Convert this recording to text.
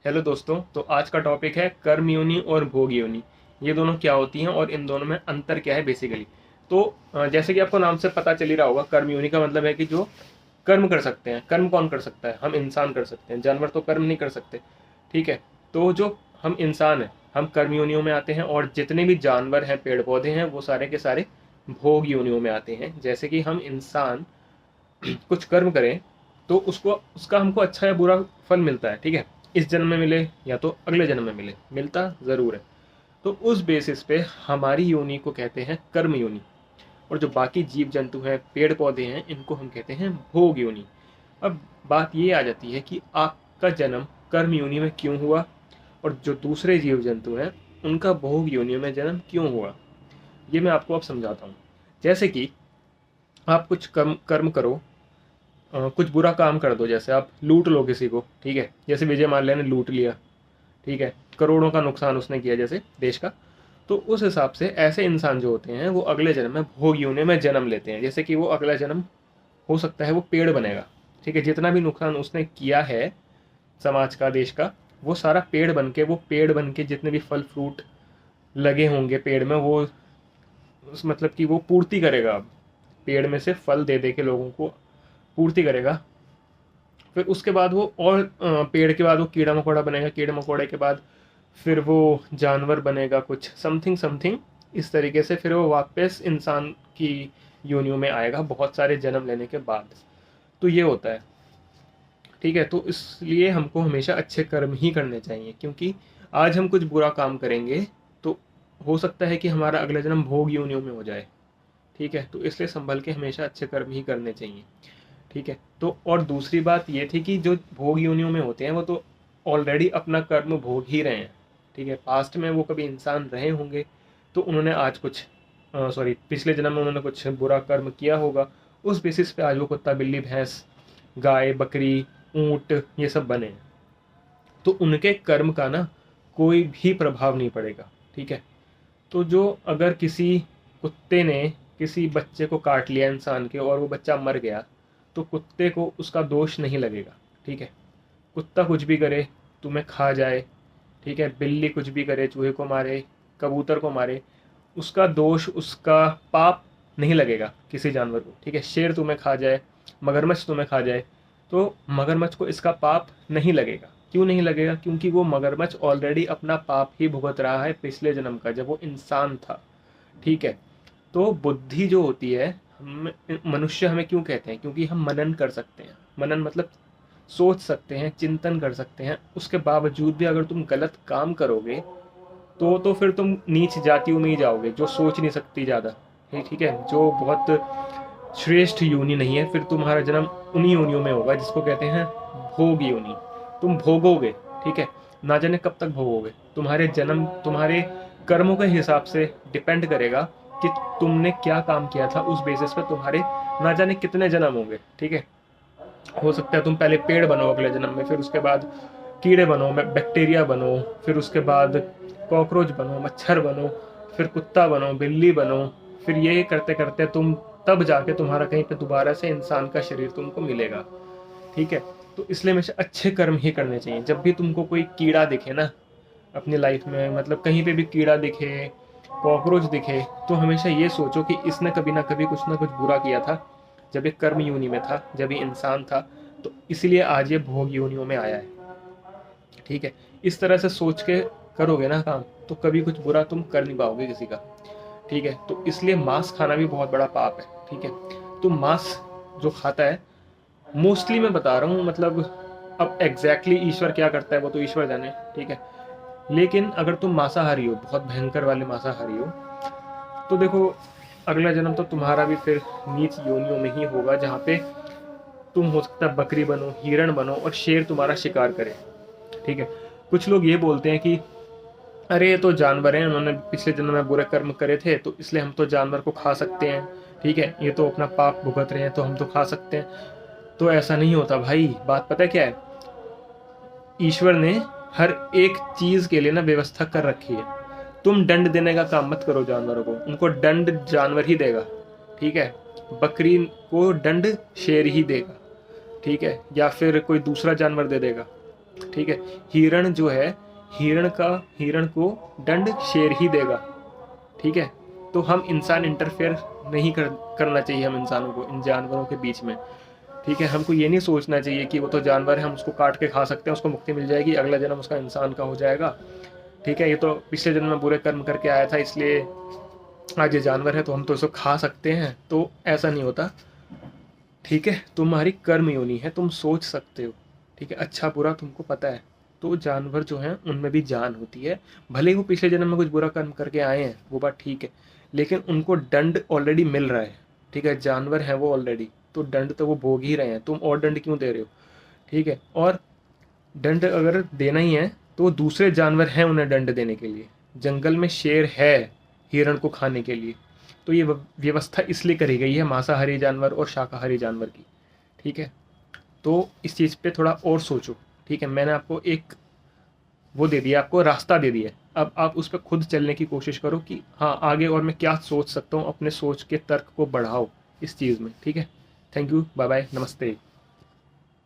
Hello दोस्तों। तो आज का टॉपिक है कर्म योनि और भोग योनि। ये दोनों क्या होती हैं और इन दोनों में अंतर क्या है बेसिकली। तो जैसे कि आपको नाम से पता चल ही रहा होगा, कर्म योनि का मतलब है कि जो कर्म कर सकते हैं। कर्म कौन कर सकता है? हम इंसान कर सकते हैं, जानवर तो कर्म नहीं कर सकते। ठीक है। तो जो हम इंसान हैं, हम कर्म योनियों में आते हैं, और जितने भी जानवर हैं, पेड़ पौधे हैं, वो सारे के सारे भोग योनियों में आते हैं। जैसे कि हम इंसान कुछ कर्म करें तो उसको उसका हमको अच्छा या बुरा फल मिलता है। ठीक है। इस जन्म में मिले या तो अगले जन्म में मिले, मिलता ज़रूर है। तो उस बेसिस पे हमारी योनि को कहते हैं कर्म योनि। और जो बाकी जीव जंतु हैं, पेड़ पौधे हैं, इनको हम कहते हैं भोग योनि। अब बात ये आ जाती है कि आपका जन्म कर्म योनि में क्यों हुआ, और जो दूसरे जीव जंतु हैं उनका भोग योनि में जन्म क्यों हुआ। ये मैं आपको अब समझाता हूँ। जैसे कि आप कुछ कर्म कर्म करो, कुछ बुरा काम कर दो। जैसे आप लूट लो किसी को। ठीक है। जैसे विजय माल्या ने लूट लिया। ठीक है। करोड़ों का नुकसान उसने किया जैसे देश का। तो उस हिसाब से ऐसे इंसान जो होते हैं वो अगले जन्म में भोग योनि में जन्म लेते हैं। जैसे कि वो अगला जन्म हो सकता है वो पेड़ बनेगा। ठीक है। जितना भी नुकसान उसने किया है समाज का, देश का, वो सारा पेड़ बन के जितने भी फल फ्रूट लगे होंगे पेड़ में, वो मतलब कि वो पूर्ति करेगा। अब पेड़ में से फल दे दे के लोगों को पूर्ति करेगा। फिर उसके बाद वो और पेड़ के बाद वो कीड़ा मकोड़ा बनेगा। कीड़े मकोड़े के बाद फिर वो जानवर बनेगा, कुछ समथिंग समथिंग इस तरीके से। फिर वो वापस इंसान की योनियों में आएगा बहुत सारे जन्म लेने के बाद। तो ये होता है। ठीक है। तो इसलिए हमको हमेशा अच्छे कर्म ही करने चाहिए, क्योंकि आज हम कुछ बुरा काम करेंगे तो हो सकता है कि हमारा अगला जन्म भोग योनियों में हो जाए। ठीक है। तो इसलिए संभल के हमेशा अच्छे कर्म ही करने चाहिए। ठीक है। तो और दूसरी बात ये थी कि जो भोग योनियों में होते हैं वो तो ऑलरेडी अपना कर्म भोग ही रहे हैं। ठीक है। पास्ट में वो कभी इंसान रहे होंगे, तो उन्होंने आज कुछ सॉरी पिछले जन्म में उन्होंने कुछ बुरा कर्म किया होगा। उस बेसिस पे आज वो कुत्ता बिल्ली भैंस गाय बकरी ऊंट ये सब बने हैं। तो उनके कर्म का ना कोई भी प्रभाव नहीं पड़ेगा। ठीक है। तो जो अगर किसी कुत्ते ने किसी बच्चे को काट लिया इंसान के और वो बच्चा मर गया, तो कुत्ते को उसका दोष नहीं लगेगा। ठीक है। कुत्ता कुछ भी करे, तुम्हें खा जाए। ठीक है। बिल्ली कुछ भी करे, चूहे को मारे, कबूतर को मारे, उसका दोष, उसका पाप नहीं लगेगा किसी जानवर को। ठीक है। शेर तुम्हें खा जाए, मगरमच्छ तुम्हें खा जाए, तो मगरमच्छ को इसका पाप नहीं लगेगा। क्यों नहीं लगेगा? क्योंकि वो मगरमच्छ ऑलरेडी अपना पाप ही भुगत रहा है पिछले जन्म का, जब वो इंसान था। ठीक है। तो बुद्धि जो होती है, हम मनुष्य हमें क्यों कहते हैं? क्योंकि हम मनन कर सकते हैं। मनन मतलब सोच सकते हैं, चिंतन कर सकते हैं। उसके बावजूद भी अगर तुम गलत काम करोगे तो फिर तुम नीच जातियों में ही जाओगे, जो सोच नहीं सकती ज़्यादा। ठीक है। जो बहुत श्रेष्ठ योनि नहीं है, फिर तुम्हारा जन्म उन्हीं योनियों में होगा जिसको कहते हैं भोग योनि। तुम भोगोगे। ठीक है। ना जाने कब तक भोगोगे। तुम्हारे जन्म तुम्हारे कर्मों के हिसाब से डिपेंड करेगा कि तुमने क्या काम किया था। उस बेसिस पे तुम्हारे ना जाने कितने जन्म होंगे। ठीक है। हो सकता है तुम पहले पेड़ बनो अगले जन्म में, फिर उसके बाद कीड़े बनो, बैक्टीरिया बनो, फिर उसके बाद कॉकरोच बनो, मच्छर बनो, फिर कुत्ता बनो, बिल्ली बनो। फिर ये करते करते तुम तब जाके तुम्हारा कहीं पे दोबारा से इंसान का शरीर तुमको मिलेगा। ठीक है। तो इसलिए हमेशा अच्छे कर्म ही करने चाहिए। जब भी तुमको कोई कीड़ा दिखे ना अपनी लाइफ में, मतलब कहीं पे भी कीड़ा दिखे, कॉकरोच दिखे, तो हमेशा ये सोचो कि इसने कभी ना कुछ बुरा किया था जब ये कर्म योनि में था, जब ये इंसान था। तो इसलिए आज ये भोग योनियों में आया है। ठीक है। इस तरह से सोच के करोगे ना काम, तो कभी कुछ बुरा तुम कर नहीं पाओगे किसी का। ठीक है। तो इसलिए मांस खाना भी बहुत बड़ा पाप है। ठीक है। तो मांस जो खाता है, मोस्टली मैं बता रहा हूँ, मतलब अब ईश्वर क्या करता है वो तो ईश्वर जाने। ठीक है। लेकिन अगर तुम मांसाहारी हो, बहुत भयंकर वाले मांसाहारी हो, तो देखो अगला जन्म तो तुम्हारा भी फिर नीच योनियों में ही होगा, जहाँ पे तुम हो सकता है बकरी बनो, हिरण बनो, और शेर तुम्हारा शिकार करे। ठीक है। कुछ लोग ये बोलते हैं कि अरे ये तो जानवर हैं, उन्होंने पिछले जन्म में बुरे कर्म करे थे, तो इसलिए हम तो जानवर को खा सकते हैं। ठीक है। ये तो अपना पाप भुगत रहे हैं तो हम तो खा सकते हैं। तो ऐसा नहीं होता भाई। बात पता है क्या है? ईश्वर ने हर एक चीज के लिए ना व्यवस्था कर रखी है। तुम दंड देने का काम मत करो जानवरों को, उनको दंड जानवर ही देगा। ठीक है। बकरी को दंड शेर ही देगा। ठीक है। या फिर कोई दूसरा जानवर दे देगा। ठीक है। हिरण जो है, हिरण को दंड शेर ही देगा, ठीक है। तो हम इंसान इंटरफेयर नहीं करना चाहिए हम इंसानों को इन जानवरों के बीच में, ठीक है। हमको ये नहीं सोचना चाहिए कि वो तो जानवर है, हम उसको काट के खा सकते हैं, उसको मुक्ति मिल जाएगी, अगला जन्म उसका इंसान का हो जाएगा, ठीक है। ये तो पिछले जन्म में बुरे कर्म करके आया था, इसलिए आज ये जानवर है तो हम तो इसको खा सकते हैं, तो ऐसा नहीं होता, ठीक है। तुम्हारी कर्म योनि है, तुम सोच सकते हो, ठीक है, अच्छा बुरा तुमको पता है। तो जानवर जो हैं उनमें भी जान होती है, भले ही वो पिछले जन्म में कुछ बुरा कर्म करके आए हैं, वो बात ठीक है, लेकिन उनको दंड ऑलरेडी मिल रहा है, ठीक है। जानवर है वो ऑलरेडी, तो दंड तो वो भोग ही रहे हैं, तुम और दंड क्यों दे रहे हो, ठीक है। और दंड अगर देना ही है तो दूसरे जानवर हैं उन्हें दंड देने के लिए, जंगल में शेर है हिरण को खाने के लिए, तो ये व्यवस्था इसलिए करी गई है मांसाहारी जानवर और शाकाहारी जानवर की, ठीक है। तो इस चीज़ पे थोड़ा और सोचो, ठीक है। मैंने आपको एक वो दे दिया, आपको रास्ता दे दिया, अब आप उस पर खुद चलने की कोशिश करो कि हाँ आगे और मैं क्या सोच सकता हूँ, अपने सोच के तर्क को बढ़ाओ इस चीज़ में, ठीक है। थैंक यू, बाय बाय, नमस्ते।